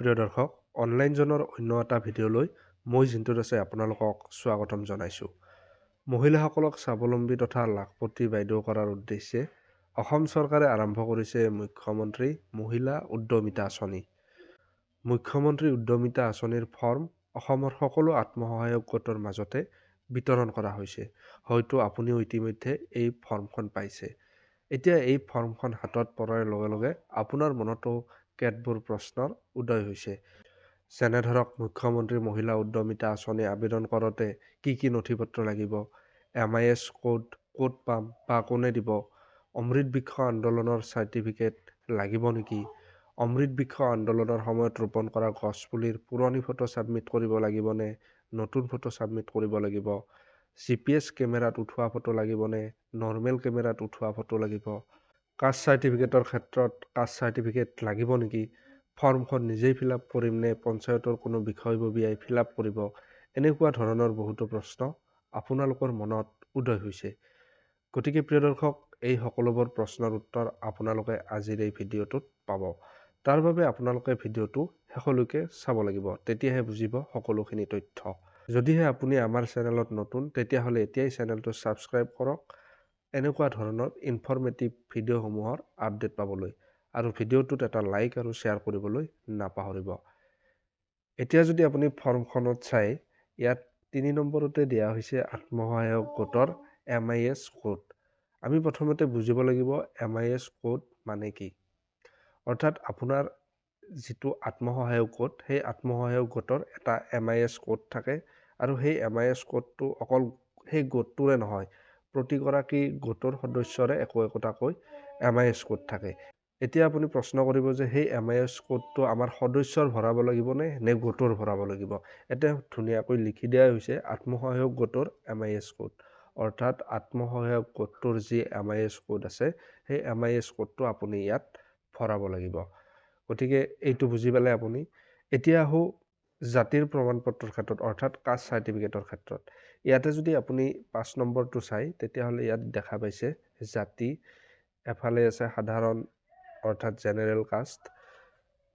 প্ৰিয় দৰ্শক, অনলাইন জনৰ অন্য এটা ভিডিঅ'লৈ মই জিন্তু দাসে আপোনালোকক স্বাগতম জনাইছোঁ। মহিলাসকলক স্বাৱলম্বী তথা লাখপতি বাইদেউ কৰাৰ উদ্দেশ্যে অসম চৰকাৰে আৰম্ভ কৰিছে মুখ্যমন্ত্ৰী মহিলা উদ্যমিতা আঁচনি। মুখ্যমন্ত্ৰী উদ্যমিতা আঁচনিৰ ফৰ্ম অসমৰ সকলো আত্মসহায়ক গোটৰ মাজতে বিতৰণ কৰা হৈছে। হয়তো আপুনিও ইতিমধ্যে এই ফৰ্মখন পাইছে। এতিয়া এই ফৰ্মখন হাতত পৰাৰ লগে লগে আপোনাৰ মনতো কেতবোৰ প্ৰশ্নৰ উদয় হৈছে। যেনে ধৰক, মুখ্যমন্ত্ৰী মহিলা উদ্যমিতা আঁচনি আবেদন কৰোঁতে কি নথিপত্ৰ লাগিব, MIS ক'ত পাম বা কোনে দিব, অমৃত বৃক্ষ আন্দোলনৰ চাৰ্টিফিকেট লাগিব নেকি, অমৃত বৃক্ষ আন্দোলনৰ সময়ত ৰোপণ কৰা গছপুলিৰ পুৰণি ফটো ছাবমিট কৰিব লাগিবনে, নতুন ফটো ছাবমিট কৰিব লাগিব, GPS কেমেৰাত উঠোৱা ফটো লাগিবনে, নৰ্মেল কেমেৰাত উঠোৱা ফটো লাগিব, কাষ্ট চাৰ্টিফিকেটৰ ক্ষেত্ৰত কাষ্ট চাৰ্টিফিকেট লাগিব নেকি, ফৰ্মখন নিজেই ফিল আপ কৰিম নে পঞ্চায়তৰ কোনো বিষয়ববীয়াই ফিল আপ কৰিব, এনেকুৱা ধৰণৰ বহুতো প্ৰশ্ন আপোনালোকৰ মনত উদয় হৈছে। গতিকে প্ৰিয় দৰ্শক, এই সকলোবোৰ প্ৰশ্নৰ উত্তৰ আপোনালোকে আজিৰ এই ভিডিঅ'টোত পাব। তাৰ বাবে আপোনালোকে ভিডিঅ'টো শেষলৈকে চাব লাগিব, তেতিয়াহে বুজিব সকলোখিনি তথ্য। যদিহে আপুনি আমাৰ চেনেলত নতুন, তেতিয়াহ'লে এতিয়াই চেনেলটো ছাবস্ক্ৰাইব কৰক এনেকুৱা ধৰণৰ ইনফৰ্মেটিভ ভিডিঅ'সমূহৰ আপডেট পাবলৈ, আৰু ভিডিঅ'টোত এটা লাইক আৰু শ্বেয়াৰ কৰিবলৈ নাপাহৰিব। এতিয়া যদি আপুনি ফৰ্মখনত চাই, ইয়াত 3 নম্বৰতে দিয়া হৈছে আত্মসহায়ক গোটৰ MIS কোড। আমি প্ৰথমতে বুজিব লাগিব MIS কোড মানে কি। অৰ্থাৎ আপোনাৰ যিটো আত্মসহায়ক গোট, সেই আত্মসহায়ক গোটৰ এটা MIS কোড থাকে, আৰু সেই MIS কোডটো অকল সেই গোটটোৰে নহয়, প্ৰতিগৰাকী গোটৰ সদস্যৰে একোটাকৈ MIS কোড থাকে। এতিয়া আপুনি প্ৰশ্ন কৰিব যে সেই MIS কোডটো আমাৰ সদস্যৰ ভৰাব লাগিবনে নে গোটৰ ভৰাব লাগিব। এতিয়া ধুনীয়াকৈ লিখি দিয়া হৈছে আত্মসহায়ক গোটৰ MIS কোড। অৰ্থাৎ আত্মসহায়ক গোটটোৰ যি MIS কোড আছে, সেই MIS কোডটো আপুনি ইয়াত ভৰাব লাগিব। গতিকে এইটো বুজি পালে আপুনি। এতিয়া আহোঁ জাতিৰ প্ৰমাণ পত্ৰৰ ক্ষেত্ৰত, অৰ্থাৎ কাষ্ট চাৰ্টিফিকেটৰ ক্ষেত্ৰত। ইয়াতে যদি আপুনি 5 নম্বৰটো চাই, তেতিয়াহ'লে ইয়াত দেখা পাইছে জাতি, এফালে আছে সাধাৰণ অৰ্থাৎ জেনেৰেল কাষ্ট,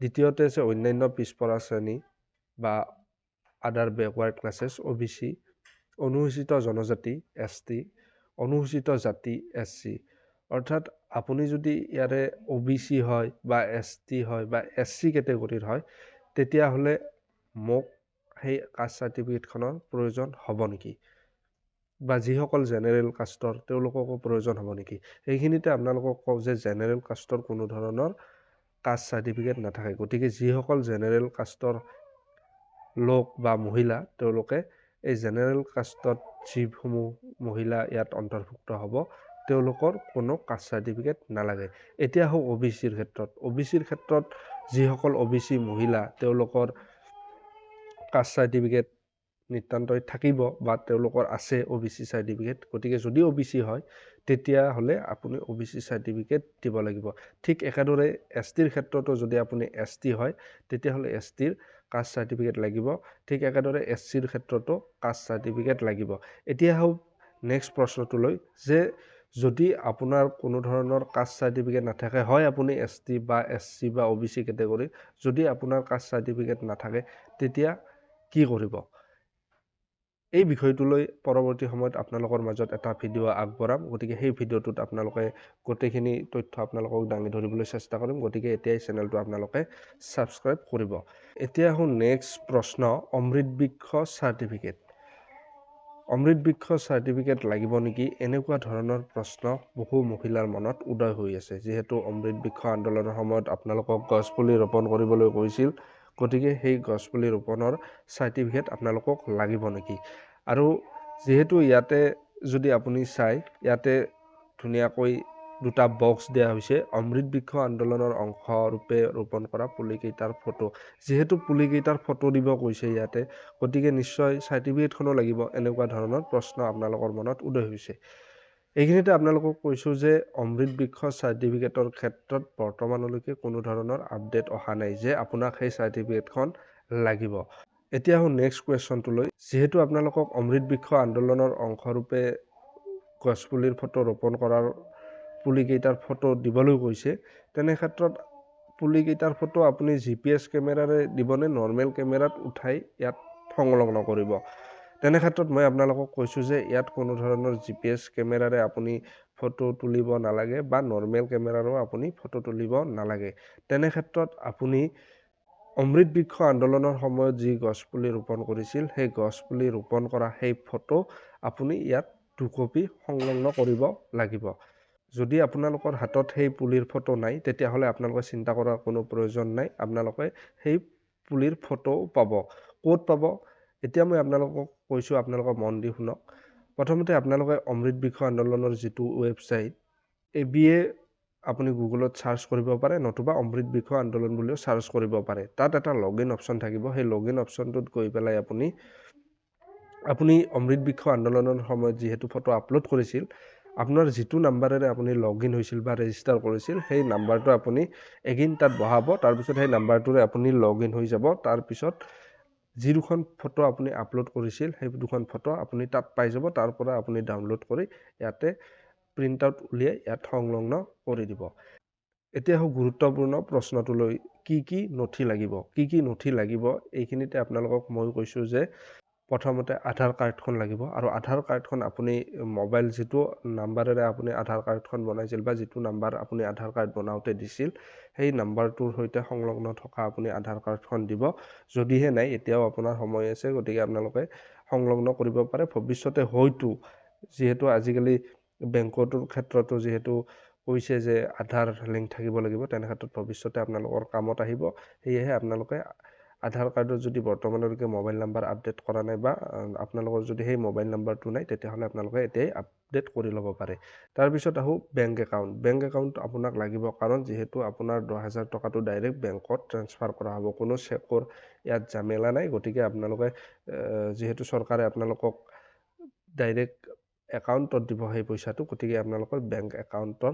দ্বিতীয়তে আছে অন্যান্য পিছপৰা শ্ৰেণী বা আদাৰ বেকৱাৰ্ড ক্লাছেছ OBC, অনুসূচিত জনজাতি ST, অনুসূচিত জাতি SC। অৰ্থাৎ আপুনি যদি ইয়াৰে OBC হয় বা ST হয় বা SC কেটেগৰীৰ হয়, তেতিয়াহ'লে মোক সেই কাষ্ট চাৰ্টিফিকেটখনৰ প্ৰয়োজন হ'ব নেকি, বা যিসকল জেনেৰেল কাষ্টৰ তেওঁলোককো প্ৰয়োজন হ'ব নেকি। সেইখিনিতে আপোনালোকক কওঁ যে জেনেৰেল কাষ্টৰ কোনো ধৰণৰ কাষ্ট চাৰ্টিফিকেট নাথাকে। গতিকে যিসকল জেনেৰেল কাষ্টৰ লোক বা মহিলা, তেওঁলোকে এই জেনেৰেল কাষ্টত যিসমূহ মহিলা ইয়াত অন্তৰ্ভুক্ত হ'ব, তেওঁলোকৰ কোনো কাষ্ট চাৰ্টিফিকেট নালাগে। এতিয়া আহোঁ OBCৰ ক্ষেত্ৰত। OBCৰ ক্ষেত্ৰত যিসকল OBC মহিলা, তেওঁলোকৰ কাষ্ট চাৰ্টিফিকেট নিতান্তই থাকিব বা তেওঁলোকৰ আছে OBC চাৰ্টিফিকেট। গতিকে যদি OBC হয়, তেতিয়াহ'লে আপুনি OBC চাৰ্টিফিকেট দিব লাগিব। ঠিক একেদৰে STৰ ক্ষেত্ৰতো যদি আপুনি ST হয়, তেতিয়াহ'লে STৰ কাষ্ট চাৰ্টিফিকেট লাগিব। ঠিক একেদৰে SCৰ ক্ষেত্ৰতো কাষ্ট চাৰ্টিফিকেট লাগিব। এতিয়া আহোঁ নেক্সট প্ৰশ্নটোলৈ, যে যদি আপোনাৰ কোনো ধৰণৰ কাষ্ট চাৰ্টিফিকেট নাথাকে, হয় আপুনি ST বা SC বা OBC কেটেগৰী, যদি আপোনাৰ কাষ্ট চাৰ্টিফিকেট নাথাকে, তেতিয়া কি কৰিব। এই বিষয়টোলৈ পৰৱৰ্তী সময়ত আপোনালোকৰ মাজত এটা ভিডিঅ' আগবঢ়াম। গতিকে সেই ভিডিঅ'টোত আপোনালোকে গোটেইখিনি তথ্য আপোনালোকক দাঙি ধৰিবলৈ চেষ্টা কৰিম। গতিকে এতিয়াই চেনেলটো আপোনালোকে ছাবস্ক্ৰাইব কৰিব। এতিয়া আহোঁ নেক্সট প্ৰশ্ন, অমৃত বৃক্ষ চাৰ্টিফিকেট। অমৃত বৃক্ষ চাৰ্টিফিকেট লাগিব নেকি, এনেকুৱা ধৰণৰ প্ৰশ্ন বহু মহিলাৰ মনত উদয় হৈ আছে। যিহেতু অমৃত বৃক্ষ আন্দোলনৰ সময়ত আপোনালোকক গছপুলি ৰোপণ কৰিবলৈ কৈছিল, গতিকে সেই গছপুলি ৰোপণৰ চাৰ্টিফিকেট আপোনালোকক লাগিব নেকি। আৰু যিহেতু ইয়াতে যদি আপুনি চাই, ইয়াতে ধুনীয়াকৈ দুটা বক্স দিয়া হৈছে, অমৃত বৃক্ষ আন্দোলনৰ অংশৰূপে ৰোপণ কৰা পুলিকেইটাৰ ফটো। যিহেতু পুলিকেইটাৰ ফটো দিব কৈছে ইয়াতে, গতিকে নিশ্চয় চাৰ্টিফিকেটখনো লাগিব, এনেকুৱা ধৰণৰ প্ৰশ্ন আপোনালোকৰ মনত উদয় হৈছে। এইখিনিতে আপোনালোকক কৈছোঁ যে অমৃত বৃক্ষ চাৰ্টিফিকেটৰ ক্ষেত্ৰত বৰ্তমানলৈকে কোনো ধৰণৰ আপডেট অহা নাই যে আপোনাক সেই চাৰ্টিফিকেটখন লাগিব। এতিয়া আহোঁ নেক্সট কুৱেশ্যনটোলৈ। যিহেতু আপোনালোকক অমৃত বৃক্ষ আন্দোলনৰ অংশৰূপে গছপুলিৰ ফটো ৰোপণ কৰাৰ পুলিকেইটাৰ ফটো দিবলৈ কৈছে, তেনে ক্ষেত্ৰত পুলিকেইটাৰ ফটো আপুনি GPS কেমেৰাৰে দিবনে নৰ্মেল কেমেৰাত উঠাই ইয়াত সংলগ্ন কৰিব। তেনে ক্ষেত্ৰত মই আপোনালোকক কৈছোঁ যে ইয়াত কোনো ধৰণৰ GPS কেমেৰাৰে আপুনি ফটো তুলিব নালাগে বা নৰ্মেল কেমেৰাৰো আপুনি ফটো তুলিব নালাগে। তেনে ক্ষেত্ৰত আপুনি অমৃত বৃক্ষ আন্দোলনৰ সময়ত যি গছপুলি ৰোপণ কৰিছিল সেই গছপুলি ৰোপণ কৰা সেই ফটো আপুনি ইয়াত 2 কপি সংলগ্ন কৰিব লাগিব। যদি আপোনালোকৰ হাতত সেই পুলিৰ ফটো নাই তেতিয়াহ'লে আপোনালোকে চিন্তা কৰাৰ কোনো প্ৰয়োজন নাই। আপোনালোকে সেই পুলিৰ ফটোও পাব। ক'ত পাব? এতিয়া মই আপোনালোকক কৈছোঁ, আপোনালোকে মন দি শুনক। প্ৰথমতে আপোনালোকে অমৃত বৃক্ষ আন্দোলনৰ যিটো ৱেবছাইট ABA আপুনি গুগলত চাৰ্চ কৰিব পাৰে, নতুবা অমৃত বৃক্ষ আন্দোলন বুলিও চাৰ্চ কৰিব পাৰে। তাত এটা লগইন অপশ্যন থাকিব। সেই লগইন অপশ্যনটোত গৈ পেলাই আপুনি অমৃত বৃক্ষ আন্দোলনৰ সময়ত যিহেতু ফটো আপলোড কৰিছিল, আপোনাৰ যিটো নাম্বাৰেৰে আপুনি লগইন হৈছিল বা ৰেজিষ্টাৰ কৰিছিল সেই নাম্বাৰটো আপুনি এগেইন তাত বহাব। তাৰপিছত সেই নাম্বাৰটোৰে আপুনি লগইন হৈ যাব। তাৰপিছত যি দুখন ফটো আপুনি আপলোড কৰিছিল সেই দুখন ফটো আপুনি তাত পাই যাব। তাৰ পৰা আপুনি ডাউনলোড কৰি ইয়াতে প্ৰিণ্ট আউট উলিয়াই ইয়াত সংলগ্ন কৰি দিব। এতিয়া গুৰুত্বপূৰ্ণ প্ৰশ্নটোলৈ, কি নথি লাগিব? কি নথি লাগিব এইখিনিতে আপোনালোকক মই কৈছোঁ যে প্ৰথমতে আধাৰ কাৰ্ডখন লাগিব। আৰু আধাৰ কাৰ্ডখন আপুনি মোবাইল যিটো নাম্বাৰেৰে আপুনি আধাৰ কাৰ্ডখন বনাইছিল বা যিটো নাম্বাৰ আপুনি আধাৰ কাৰ্ড বনাওঁতে দিছিল সেই নাম্বাৰটোৰ সৈতে সংলগ্ন থকা আপুনি আধাৰ কাৰ্ডখন দিব। যদিহে নাই এতিয়াও আপোনাৰ সময় আছে, গতিকে আপোনালোকে সংলগ্ন কৰিব পাৰে। ভৱিষ্যতে হয়তো যিহেতু আজিকালি বেংকটোৰ ক্ষেত্ৰতো যিহেতু কৈছে যে আধাৰ লিংক থাকিব লাগিব, তেনে ক্ষেত্ৰত ভৱিষ্যতে আপোনালোকৰ কামত আহিব। সেয়েহে আপোনালোকে আধাৰ কাৰ্ডত যদি বৰ্তমানলৈকে মোবাইল নাম্বাৰ আপডেট কৰা নাই বা আপোনালোকৰ যদি সেই মোবাইল নাম্বাৰটো নাই তেতিয়াহ'লে আপোনালোকে এতিয়াই আপডেট কৰি ল'ব পাৰে। তাৰপিছত বেংক একাউণ্ট। বেংক একাউণ্ট আপোনাক লাগিব, কাৰণ যিহেতু আপোনাৰ 10,000 টকাটো ডাইৰেক্ট বেংকত ট্ৰেন্সফাৰ কৰা হ'ব। কোনো চেকৰ ইয়াত ঝামেলা নাই। গতিকে আপোনালোকে যিহেতু চৰকাৰে আপোনালোকক ডাইৰেক্ট একাউণ্টত দিব সেই পইচাটো, গতিকে আপোনালোকৰ বেংক একাউণ্টৰ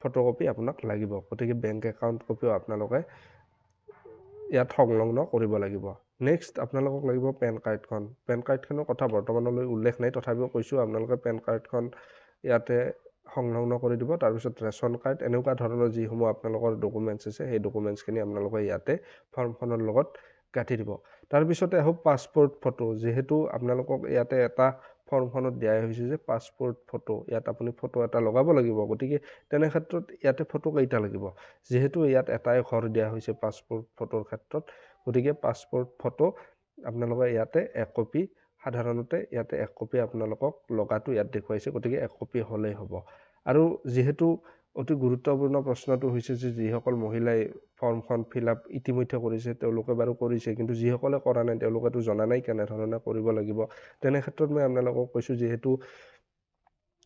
ফটোকপি আপোনাক লাগিব। গতিকে বেংক একাউণ্ট কপিও আপোনালোকে ইয়াত সংলগ্ন কৰিব লাগিব। নেক্সট আপোনালোকক লাগিব পেন কাৰ্ডখন। পেন কাৰ্ডখনৰ কথা বৰ্তমানলৈ উল্লেখ নাই, তথাপিও কৈছোঁ আপোনালোকে পেন কাৰ্ডখন ইয়াতে সংলগ্ন কৰি দিব। তাৰপিছত ৰেচন কাৰ্ড, এনেকুৱা ধৰণৰ যিসমূহ আপোনালোকৰ ডকুমেণ্টছ আছে সেই ডকুমেণ্টছখিনি আপোনালোকে ইয়াতে ফৰ্মখনৰ লগত গাঁঠি দিব। তাৰপিছতে পাছপোৰ্ট ফটো। যিহেতু আপোনালোকক ইয়াতে এটা ফৰ্মখনত দিয়া হৈছে যে পাছপোৰ্ট ফটো, ইয়াত আপুনি ফটো এটা লগাব লাগিব। গতিকে তেনে ক্ষেত্ৰত ইয়াতে ফটো কেইটা লাগিব? যিহেতু ইয়াত এটাই ঘৰ দিয়া হৈছে পাছপোৰ্ট ফটোৰ ক্ষেত্ৰত, গতিকে পাছপোৰ্ট ফটো আপোনালোকে ইয়াতে 1 কপি, সাধাৰণতে ইয়াতে 1 কপি আপোনালোকক লগাটো ইয়াত দেখুৱাইছে, গতিকে 1 কপি হ'লেই হ'ব। আৰু যিহেতু অতি গুৰুত্বপূৰ্ণ প্ৰশ্নটো হৈছে যে যিসকল মহিলাই ফৰ্মখন ফিল আপ ইতিমধ্যে কৰিছে তেওঁলোকে বাৰু কৰিছে, কিন্তু যিসকলে কৰা নাই তেওঁলোকেতো জনা নাই কেনেধৰণে কৰিব লাগিব। তেনে ক্ষেত্ৰত মই আপোনালোকক কৈছোঁ, যিহেতু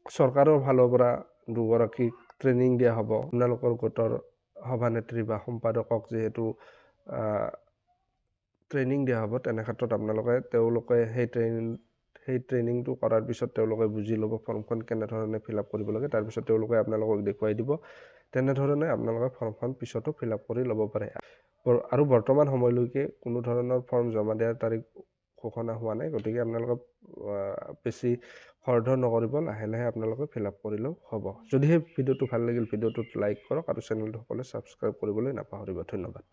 চৰকাৰৰ ফালৰ পৰা 2গৰাকীক ট্ৰেইনিং দিয়া হ'ব। আপোনালোকৰ গোটৰ সভানেত্ৰী বা সম্পাদকক যিহেতু ট্ৰেইনিং দিয়া হ'ব, তেনে ক্ষেত্ৰত তেওঁলোকে সেই ট্ৰেইনিংটো কৰাৰ পিছত তেওঁলোকে বুজি ল'ব ফৰ্মখন কেনেধৰণে ফিল আপ কৰিব লাগে। তাৰপিছত তেওঁলোকে আপোনালোকক দেখুৱাই দিব। তেনেধৰণে আপোনালোকে ফৰ্মখন পিছতো ফিল আপ কৰি ল'ব পাৰে। আৰু বৰ্তমান সময়লৈকে কোনো ধৰণৰ ফৰ্ম জমা দিয়াৰ তাৰিখ ঘোষণা হোৱা নাই, গতিকে আপোনালোকে বেছি খৰধৰ নকৰিব, লাহে লাহে আপোনালোকে ফিল আপ কৰিলেও হ'ব। যদিহে ভিডিঅ'টো ভাল লাগিল ভিডিঅ'টোত লাইক কৰক আৰু চেনেলটো সকলোৱে ছাবস্ক্ৰাইব কৰিবলৈ নাপাহৰিব। ধন্যবাদ।